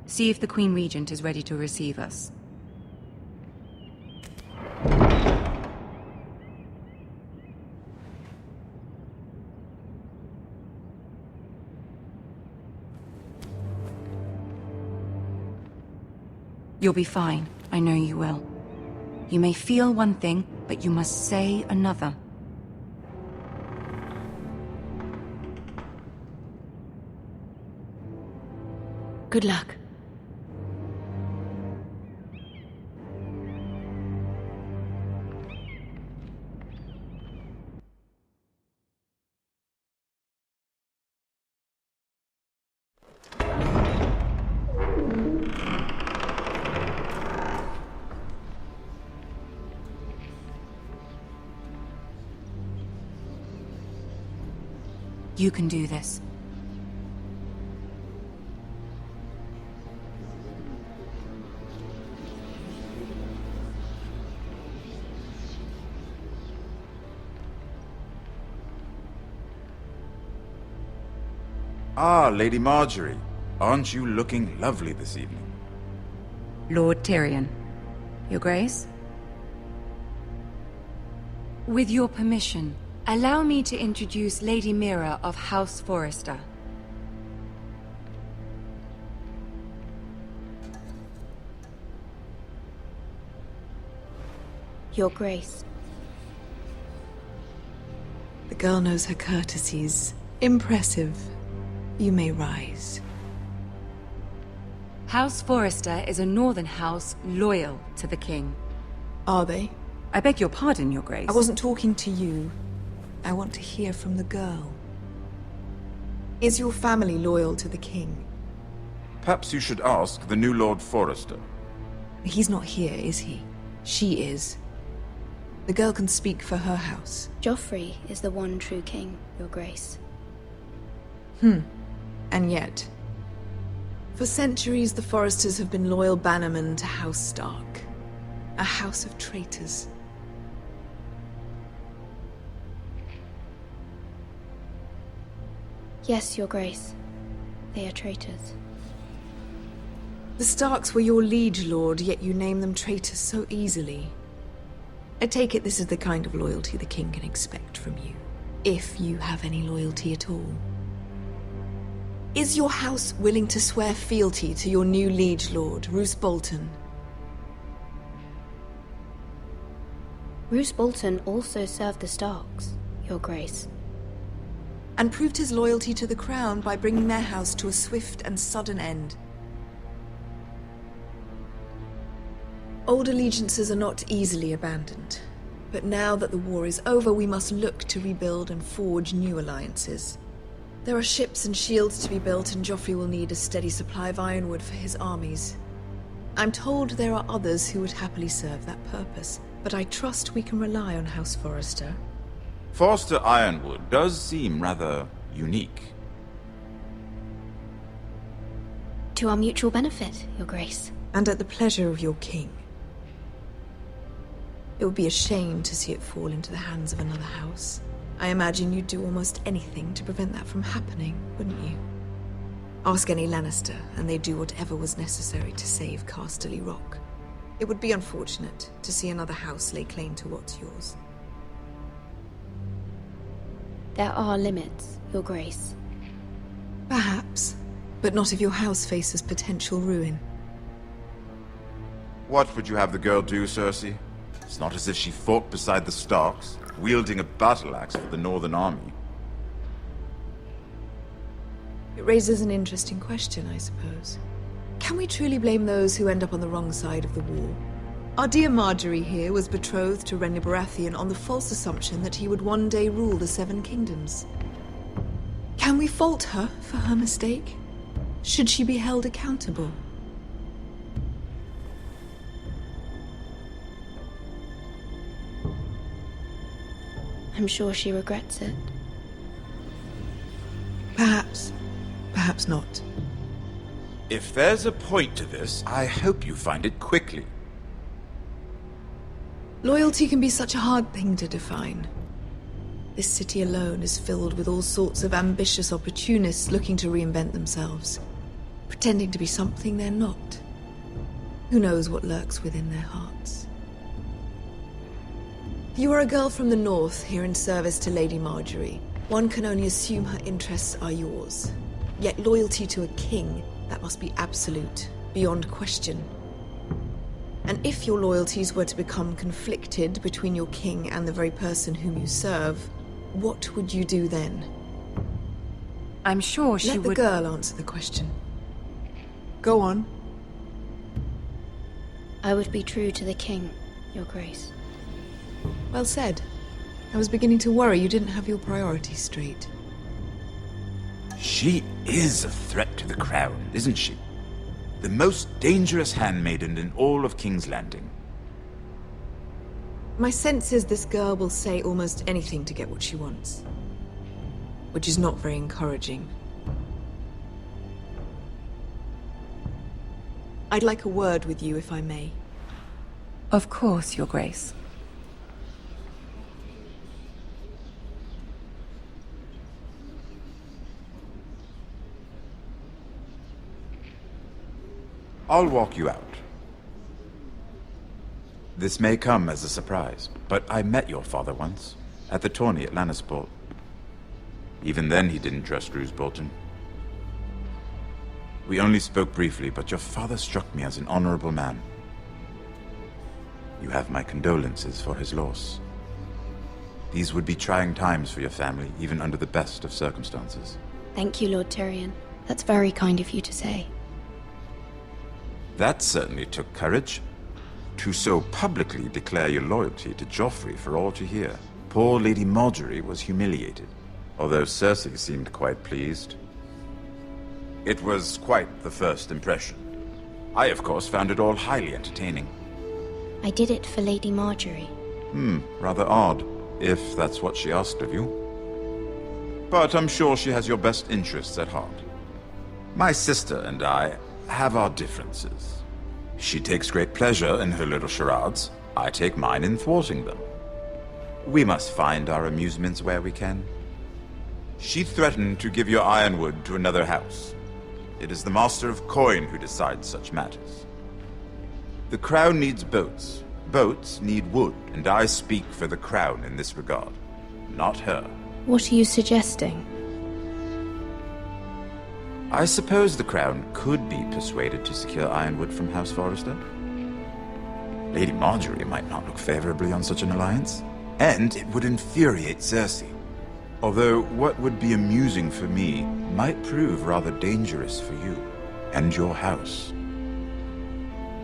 See if the Queen Regent is ready to receive us. You'll be fine. I know you will. You may feel one thing, but you must say another. Good luck. You can do this. Ah, Lady Marjorie. Aren't you looking lovely this evening? Lord TYRION. Your Grace? With your permission, allow me to introduce Lady Mira of House Forrester. Your Grace. The girl knows her courtesies. Impressive. You may rise. House Forrester is a northern house loyal to the king. Are they? I beg your pardon, Your Grace. I wasn't talking to you. I want to hear from the girl. Is your family loyal to the king? Perhaps you should ask the new Lord Forrester. He's not here, is he? She is. The girl can speak for her house. Joffrey is the one true king, Your Grace. And yet, for centuries the Forresters have been loyal bannermen to House Stark. A house of traitors. Yes, Your Grace. They are traitors. The Starks were your liege lord, yet you name them traitors so easily. I take it this is the kind of loyalty the king can expect from you. If you have any loyalty at all. Is your house willing to swear fealty to your new liege lord, Roose Bolton? Roose Bolton also served the Starks, Your Grace. And proved his loyalty to the crown by bringing their house to a swift and sudden end. Old allegiances are not easily abandoned. But now that the war is over, we must look to rebuild and forge new alliances. There are ships and shields to be built, and Joffrey will need a steady supply of ironwood for his armies. I'm told there are others who would happily serve that purpose, but I trust we can rely on House Forrester. Forrester Ironwood does seem rather unique. To our mutual benefit, Your Grace. And at the pleasure of your king. It would be a shame to see it fall into the hands of another house. I imagine you'd do almost anything to prevent that from happening, wouldn't you? Ask any Lannister, and they'd do whatever was necessary to save Casterly Rock. It would be unfortunate to see another house lay claim to what's yours. There are limits, Your Grace. Perhaps, but not if your house faces potential ruin. What would you have the girl do, Cersei? It's not as if she fought beside the Starks, wielding a battle axe for the Northern Army. It raises an interesting question, I suppose. Can we truly blame those who end up on the wrong side of the war? Our dear Marjorie here was betrothed to Renly Baratheon on the false assumption that he would one day rule the Seven Kingdoms. Can we fault her for her mistake? Should she be held accountable? I'm sure she regrets it. Perhaps. Perhaps not. If there's a point to this, I hope you find it quickly. Loyalty can be such a hard thing to define. This city alone is filled with all sorts of ambitious opportunists looking to reinvent themselves. pretending to be something they're not. Who knows what lurks within their hearts? You are a girl from the north, here in service to Lady Marjorie. One can only assume her interests are yours. Yet loyalty to a king, that must be absolute, beyond question. And if your loyalties were to become conflicted between your king and the very person whom you serve, what would you do then? I'm sure she Let the would... girl answer the question. Go on. I would be true to the king, Your Grace. Well said. I was beginning to worry you didn't have your priorities straight. She is a threat to the crown, isn't she? The most dangerous handmaiden in all of King's Landing. My sense is this girl will say almost anything to get what she wants. Which is not very encouraging. I'd like a word with you, if I may. Of course, Your Grace. I'll walk you out. This may come as a surprise, but I met your father once, at the tourney at Lannisport. Even then he didn't trust Roose Bolton. We only spoke briefly, but your father struck me as an honorable man. You have my condolences for his loss. These would be trying times for your family, even under the best of circumstances. Thank you, Lord Tyrion. That's very kind of you to say. That certainly took courage. To so publicly declare your loyalty to Joffrey for all to hear. Poor Lady Marjorie was humiliated, although Cersei seemed quite pleased. It was quite the first impression. I, of course, found it all highly entertaining. I did it for Lady Marjorie. Rather odd, if that's what she asked of you. But I'm sure she has your best interests at heart. My sister and I have our differences. She takes great pleasure in her little charades. I take mine in thwarting them. We must find our amusements where we can. She threatened to give your ironwood to another house. It is the Master of Coin who decides such matters. The Crown needs boats. Boats need wood, and I speak for the Crown in this regard, not her. What are you suggesting? I suppose the Crown could be persuaded to secure ironwood from House Forrester. Lady Marjorie might not look favorably on such an alliance, and it would infuriate Cersei. Although what would be amusing for me might prove rather dangerous for you and your house.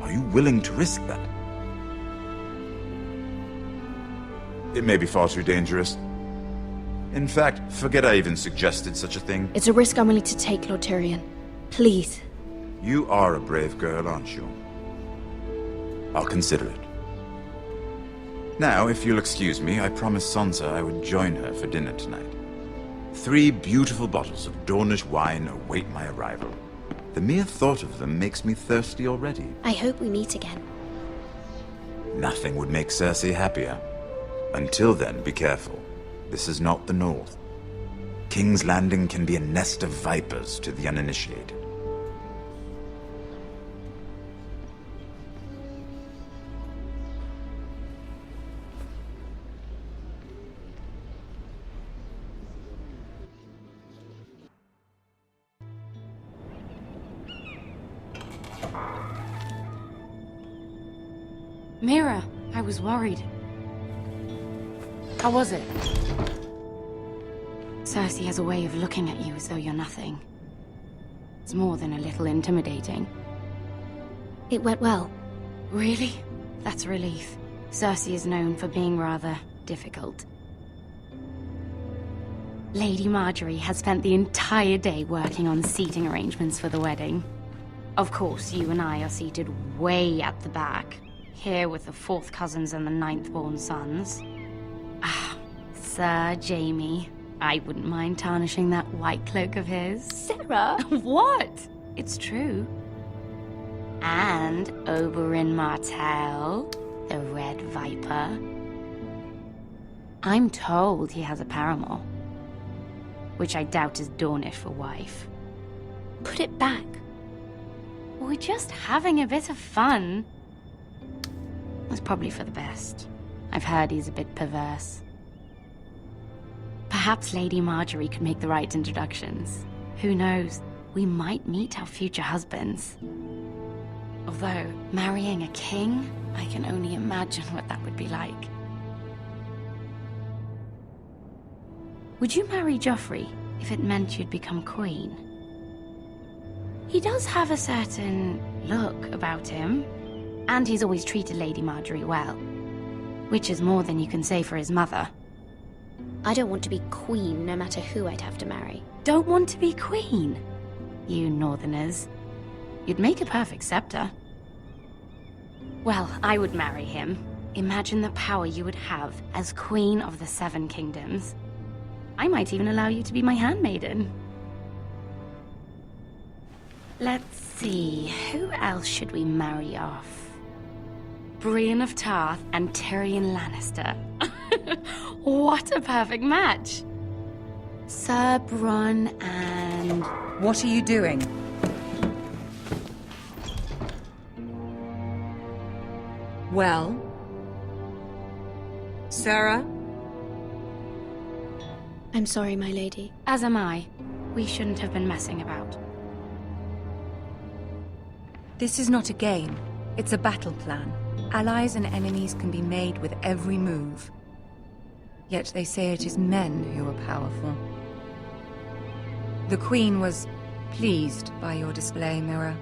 Are you willing to risk that? It may be far too dangerous. In fact, forget I even suggested such a thing. It's a risk I'm willing to take, Lord Tyrion. Please. You are a brave girl, aren't you? I'll consider it. Now, if you'll excuse me, I promised Sansa I would join her for dinner tonight. 3 beautiful bottles of Dornish wine await my arrival. The mere thought of them makes me thirsty already. I hope we meet again. Nothing would make Cersei happier. Until then, be careful. This is not the North. King's Landing can be a nest of vipers to the uninitiated. Mira, I was worried. How was it? Cersei has a way of looking at you as though you're nothing. It's more than a little intimidating. It went well. Really? That's a relief. Cersei is known for being rather difficult. Lady Marjorie has spent the entire day working on seating arrangements for the wedding. Of course, you and I are seated way at the back, here with the 4th cousins and the 9th-born sons. Ah, Sir Jaime. I wouldn't mind tarnishing that white cloak of his. Sarah! What? It's true. And Oberyn Martell, the Red Viper. I'm told he has a paramour, which I doubt is Dornish for wife. Put it back. We're just having a bit of fun. That's probably for the best. I've heard he's a bit perverse. Perhaps Lady Marjorie could make the right introductions. Who knows? We might meet our future husbands. Although, marrying a king, I can only imagine what that would be like. Would you marry Joffrey if it meant you'd become queen? He does have a certain look about him, and he's always treated Lady Marjorie well. Which is more than you can say for his mother. I don't want to be queen no matter who I'd have to marry. Don't want to be queen? You northerners. You'd make a perfect scepter. Well, I would marry him. Imagine the power you would have as Queen of the Seven Kingdoms. I might even allow you to be my handmaiden. Let's see, who else should we marry off? Brienne of Tarth and Tyrion Lannister. What a perfect match! Sir Bronn and... What are you doing? Well? Sarah? I'm sorry, my lady. As am I. We shouldn't have been messing about. This is not a game. It's a battle plan. Allies and enemies can be made with every move. Yet they say it is men who are powerful. The Queen was pleased by your display, Mira.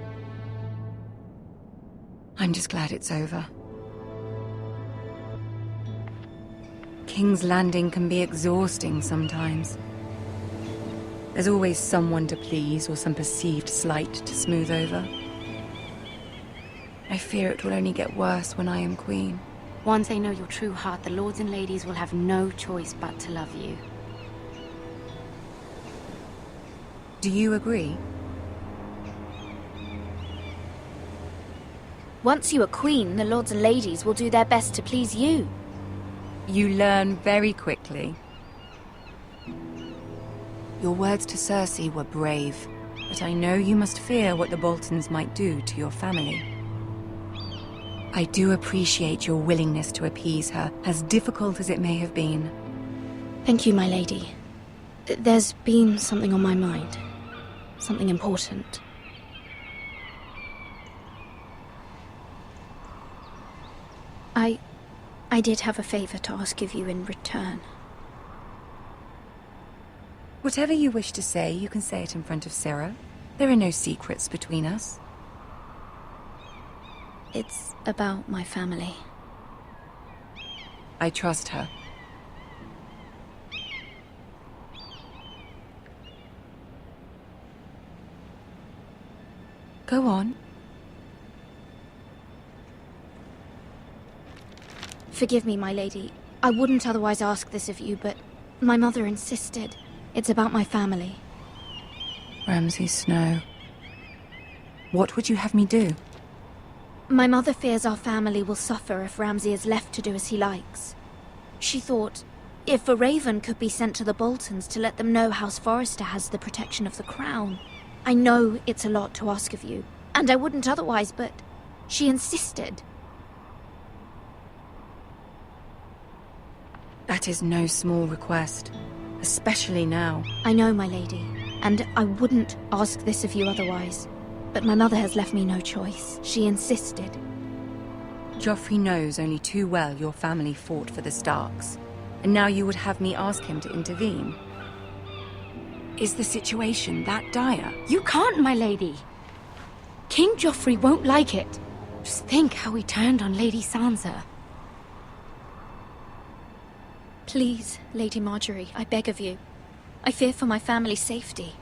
I'm just glad it's over. King's Landing can be exhausting sometimes. There's always someone to please or some perceived slight to smooth over. I fear it will only get worse when I am queen. Once they know your true heart, the lords and ladies will have no choice but to love you. Do you agree? Once you are queen, the lords and ladies will do their best to please you. You learn very quickly. Your words to Cersei were brave, but I know you must fear what the Boltons might do to your family. I do appreciate your willingness to appease her, as difficult as it may have been. Thank you, my lady. There's been something on my mind. Something important. I did have a favor to ask of you in return. Whatever you wish to say, you can say it in front of Sarah. There are no secrets between us. It's about my family. I trust her. Go on. Forgive me, my lady. I wouldn't otherwise ask this of you, but my mother insisted. It's about my family. Ramsay Snow. What would you have me do? My mother fears our family will suffer if Ramsay is left to do as he likes. She thought, if a raven could be sent to the Boltons to let them know House Forrester has the protection of the crown. I know it's a lot to ask of you, and I wouldn't otherwise, but she insisted. That is no small request, especially now. I know, my lady, and I wouldn't ask this of you otherwise. But my mother has left me no choice. She insisted. Joffrey knows only too well your family fought for the Starks, and now you would have me ask him to intervene. Is the situation that dire? You can't, my lady. King Joffrey won't like it. Just think how he turned on Lady Sansa. Please, Lady Marjorie, I beg of you. I fear for my family's safety.